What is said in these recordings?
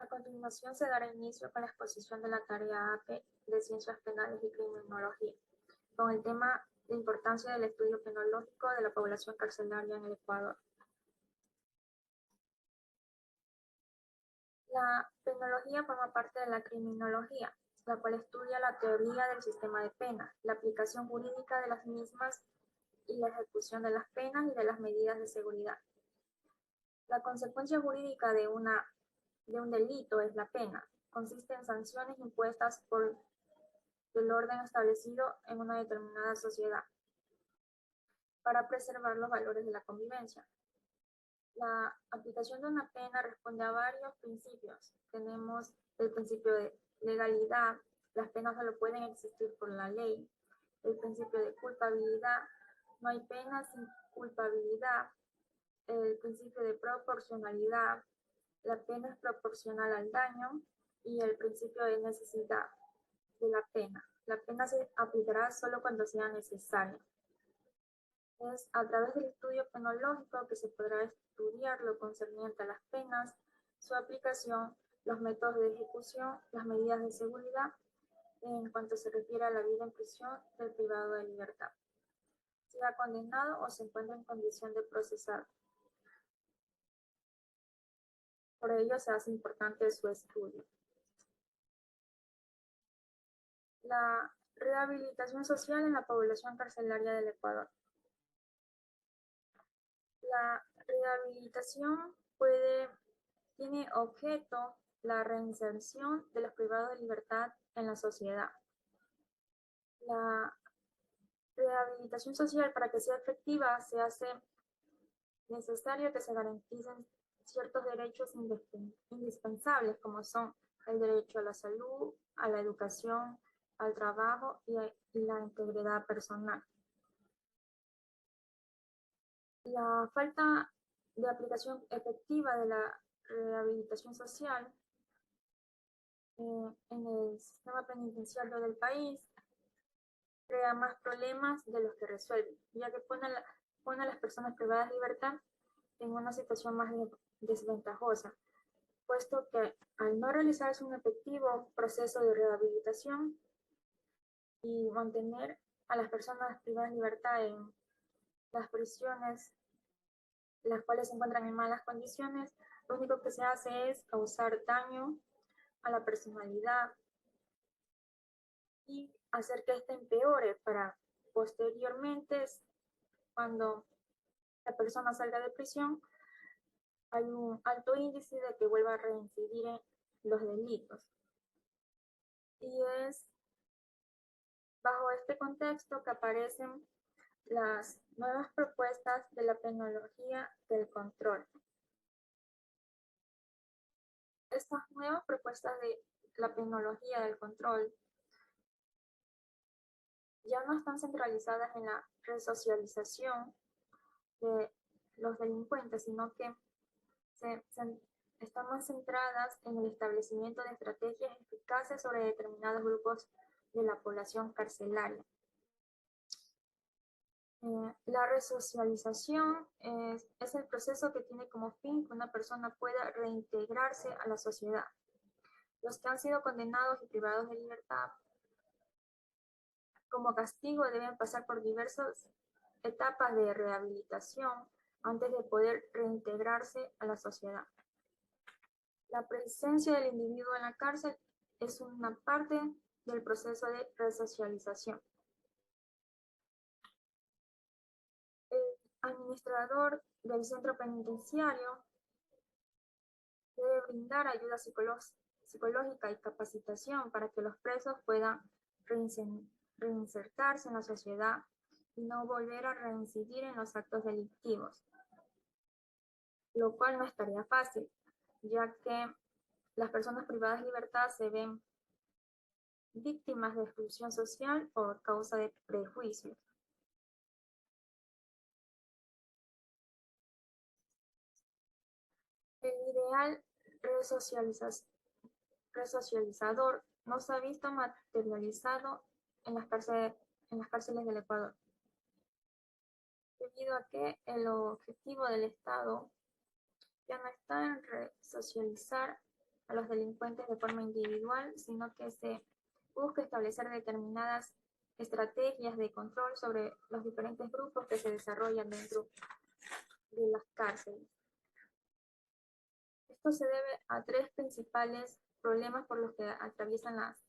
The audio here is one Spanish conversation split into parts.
A continuación se dará inicio con la exposición de la tarea AP de Ciencias Penales y Criminología, con el tema de importancia del estudio penológico de la población carcelaria en el Ecuador. La penología forma parte de la criminología, la cual estudia la teoría del sistema de penas, la aplicación jurídica de las mismas y la ejecución de las penas y de las medidas de seguridad. La consecuencia jurídica de un delito es la pena. Consiste en sanciones impuestas por el orden establecido en una determinada sociedad para preservar los valores de la convivencia. La aplicación de una pena responde a varios principios. Tenemos el principio de legalidad, las penas solo pueden existir por la ley. El principio de culpabilidad, no hay pena sin culpabilidad. El principio de proporcionalidad, la pena es proporcional al daño. Y el principio de necesidad de la pena. La pena se aplicará solo cuando sea necesario. Es a través del estudio penológico que se podrá estudiar lo concerniente a las penas, su aplicación, los métodos de ejecución, las medidas de seguridad en cuanto se refiere a la vida en prisión del privado de libertad, sea condenado o se encuentra en condición de procesado. Por ello se hace importante su estudio. La rehabilitación social en la población carcelaria del Ecuador. La rehabilitación tiene objeto la reinserción de los privados de libertad en la sociedad. La rehabilitación social, para que sea efectiva, se hace necesario que se garanticen ciertos derechos indispensables, como son el derecho a la salud, a la educación, al trabajo y la integridad personal. La falta de aplicación efectiva de la rehabilitación social en el sistema penitenciario del país crea más problemas de los que resuelve, ya que pone a las personas privadas de libertad en una situación más desventajosa, puesto que al no realizarse un efectivo proceso de rehabilitación y mantener a las personas privadas de libertad en las prisiones, las cuales se encuentran en malas condiciones, lo único que se hace es causar daño a la personalidad y hacer que éste empeore para posteriormente, cuando la persona salga de prisión, hay un alto índice de que vuelva a reincidir en los delitos. Y es bajo este contexto que aparecen las nuevas propuestas de la penología del control. Estas nuevas propuestas de la penología del control ya no están centralizadas en la resocialización de los delincuentes, sino que están más centradas en el establecimiento de estrategias eficaces sobre determinados grupos de la población carcelaria. La resocialización es el proceso que tiene como fin que una persona pueda reintegrarse a la sociedad. Los que han sido condenados y privados de libertad como castigo deben pasar por diversas etapas de rehabilitación antes de poder reintegrarse a la sociedad. La presencia del individuo en la cárcel es una parte del proceso de resocialización. El administrador del centro penitenciario debe brindar ayuda psicológica y capacitación para que los presos puedan reinsertarse en la sociedad y no volver a reincidir en los actos delictivos, lo cual no es tarea fácil, ya que las personas privadas de libertad se ven víctimas de exclusión social por causa de prejuicios. El ideal resocializador no se ha visto materializado en las cárceles del Ecuador, debido a que el objetivo del Estado ya no está en resocializar a los delincuentes de forma individual, sino que se busca establecer determinadas estrategias de control sobre los diferentes grupos que se desarrollan dentro de las cárceles. Esto se debe a tres principales problemas por los que atraviesan las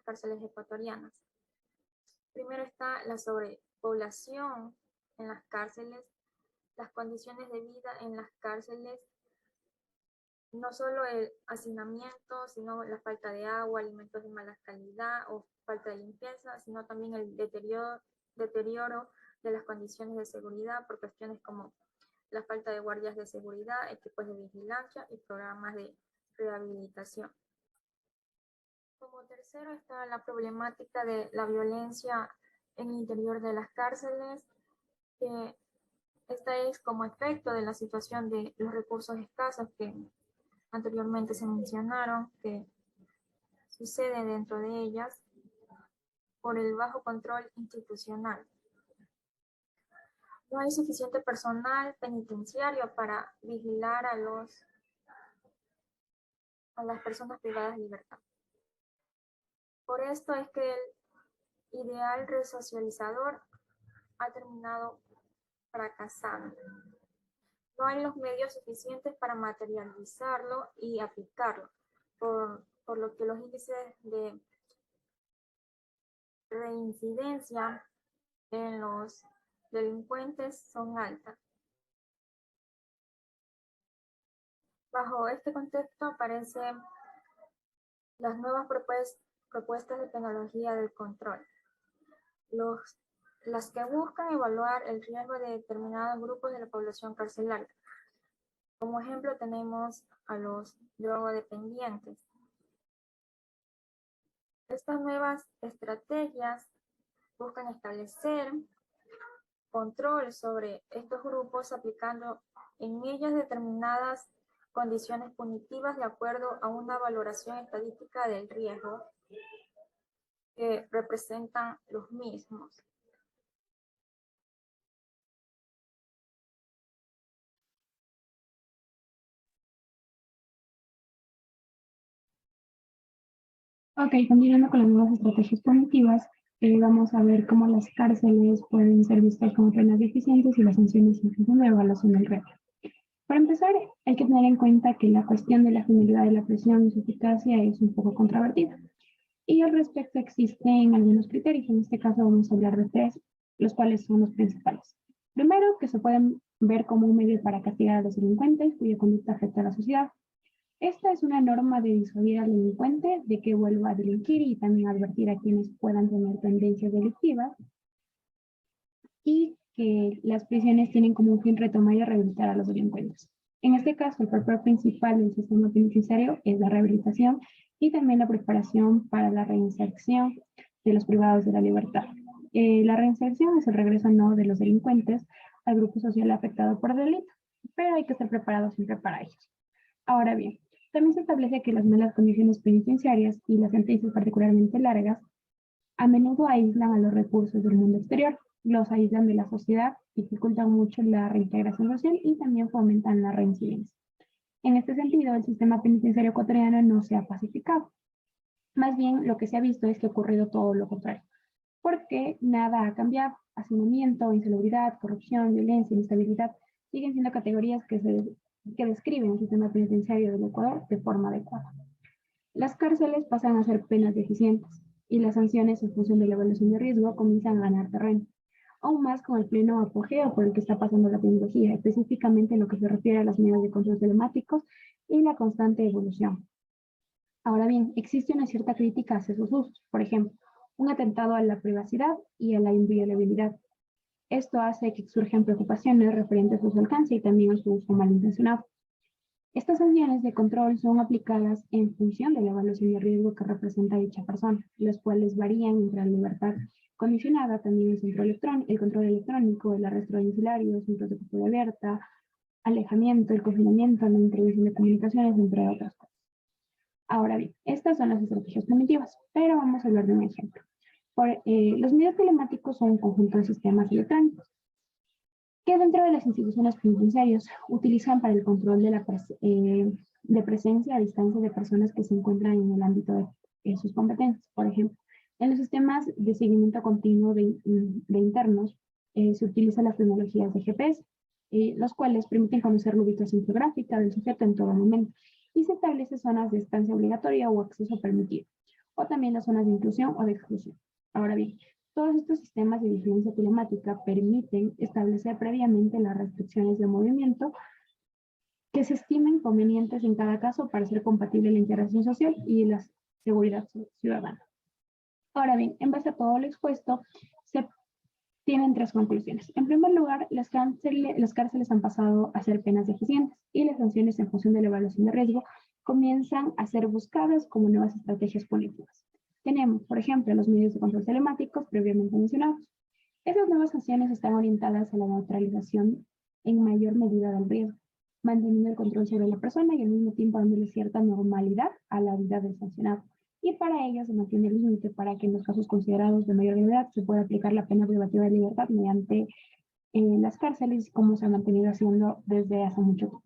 cárceles ecuatorianas. Primero está la sobrepoblación en las cárceles, las condiciones de vida en las cárceles, no solo el hacinamiento, sino la falta de agua, alimentos de mala calidad o falta de limpieza, sino también el deterioro de las condiciones de seguridad por cuestiones como la falta de guardias de seguridad, equipos de vigilancia y programas de rehabilitación. Como tercero está la problemática de la violencia en el interior de las cárceles, que esta es como efecto de la situación de los recursos escasos que anteriormente se mencionaron, que sucede dentro de ellas por el bajo control institucional. No hay suficiente personal penitenciario para vigilar a las personas privadas de libertad. Por esto es que el ideal resocializador ha terminado fracasando. No hay los medios suficientes para materializarlo y aplicarlo, por lo que los índices de reincidencia en los delincuentes son altas. Bajo este contexto aparecen las nuevas propuestas de tecnología del control, las que buscan evaluar el riesgo de determinados grupos de la población carcelaria. Como ejemplo tenemos a los drogodependientes. Estas nuevas estrategias buscan establecer control sobre estos grupos aplicando en ellas determinadas condiciones punitivas de acuerdo a una valoración estadística del riesgo que representan los mismos. Ok, continuando con las nuevas estrategias punitivas, vamos a ver cómo las cárceles pueden ser vistas como penas deficientes y las sanciones en función de evaluación del reto. Para empezar, hay que tener en cuenta que la cuestión de la finalidad de la prisión y su eficacia es un poco controvertida. Y al respecto existen algunos criterios, en este caso vamos a hablar de tres, los cuales son los principales. Primero, que se pueden ver como un medio para castigar a los delincuentes cuya conducta afecta a la sociedad. Esta es una norma de disuadir al delincuente de que vuelva a delinquir y también advertir a quienes puedan tener tendencias delictivas, y que las prisiones tienen como un fin retomar y rehabilitar a los delincuentes. En este caso, el papel principal del sistema penitenciario es la rehabilitación y también la preparación para la reinserción de los privados de la libertad. La reinserción es el regreso no de los delincuentes al grupo social afectado por delito, pero hay que estar preparados siempre para ellos. Ahora bien, también se establece que las malas condiciones penitenciarias y las sentencias particularmente largas a menudo aíslan a los recursos del mundo exterior, los aíslan de la sociedad, dificultan mucho la reintegración social y también fomentan la reincidencia. En este sentido, el sistema penitenciario ecuatoriano no se ha pacificado. Más bien, lo que se ha visto es que ha ocurrido todo lo contrario, porque nada ha cambiado. Hacinamiento, insalubridad, corrupción, violencia, inestabilidad siguen siendo categorías que describen el sistema penitenciario del Ecuador de forma adecuada. Las cárceles pasan a ser penas deficientes y las sanciones en función de la evaluación de riesgo comienzan a ganar terreno. Aún más con el pleno apogeo por el que está pasando la tecnología, específicamente en lo que se refiere a las medidas de control telemáticos y la constante evolución. Ahora bien, existe una cierta crítica hacia sus usos, por ejemplo, un atentado a la privacidad y a la inviolabilidad. Esto hace que surjan preocupaciones referentes a su alcance y también a su uso malintencionado. Estas sanciones de control son aplicadas en función de la evaluación de riesgo que representa dicha persona, las cuales varían entre la libertad condicionada, también el control electrónico, el arresto domiciliario, centros de custodia abierta, alejamiento, el confinamiento, la intervención de comunicaciones, entre otras cosas. Ahora bien, estas son las estrategias primitivas, pero vamos a hablar de un ejemplo. Los medios telemáticos son un conjunto de sistemas electrónicos que dentro de las instituciones penitenciarias utilizan para el control de de presencia a distancia de personas que se encuentran en el ámbito de sus competencias. Por ejemplo, en los sistemas de seguimiento continuo de internos se utilizan las tecnologías de GPS, los cuales permiten conocer la ubicación geográfica del sujeto en todo momento, y se establece zonas de estancia obligatoria o acceso permitido, o también las zonas de inclusión o de exclusión. Ahora bien, todos estos sistemas de vigilancia telemática permiten establecer previamente las restricciones de movimiento que se estimen convenientes en cada caso para ser compatible la integración social y la seguridad ciudadana. Ahora bien, en base a todo lo expuesto, se tienen tres conclusiones. En primer lugar, las cárceles han pasado a ser penas deficientes y las sanciones en función de la evaluación de riesgo comienzan a ser buscadas como nuevas estrategias punitivas. Tenemos, por ejemplo, los medios de control telemáticos previamente mencionados. Esas nuevas sanciones están orientadas a la neutralización en mayor medida del riesgo, manteniendo el control sobre la persona y al mismo tiempo dándole cierta normalidad a la vida del sancionado. Y para ello se mantiene el límite para que en los casos considerados de mayor gravedad se pueda aplicar la pena privativa de libertad mediante las cárceles, como se ha mantenido haciendo desde hace mucho tiempo.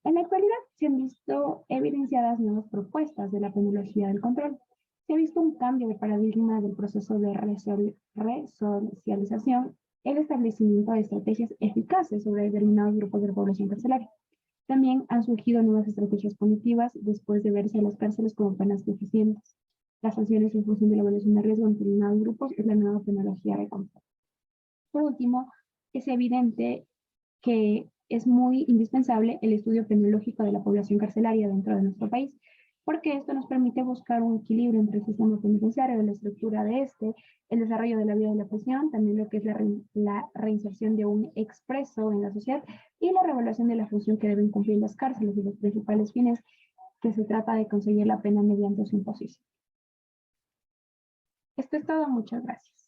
En la actualidad se han visto evidenciadas nuevas propuestas de la penología del control. Se ha visto un cambio de paradigma del proceso de resocialización, el establecimiento de estrategias eficaces sobre determinados grupos de la población carcelaria. También han surgido nuevas estrategias punitivas después de verse a las cárceles como penas deficientes. Las sanciones en función de la evaluación de riesgo en determinados grupos es la nueva penología de control. Por último, es evidente que es muy indispensable el estudio penológico de la población carcelaria dentro de nuestro país, porque esto nos permite buscar un equilibrio entre el sistema penitenciario, la estructura de este, el desarrollo de la vida de la prisión, también lo que es la reinserción de un expreso en la sociedad y la revaluación de la función que deben cumplir las cárceles y los principales fines que se trata de conseguir la pena mediante su imposición. Esto es todo, muchas gracias.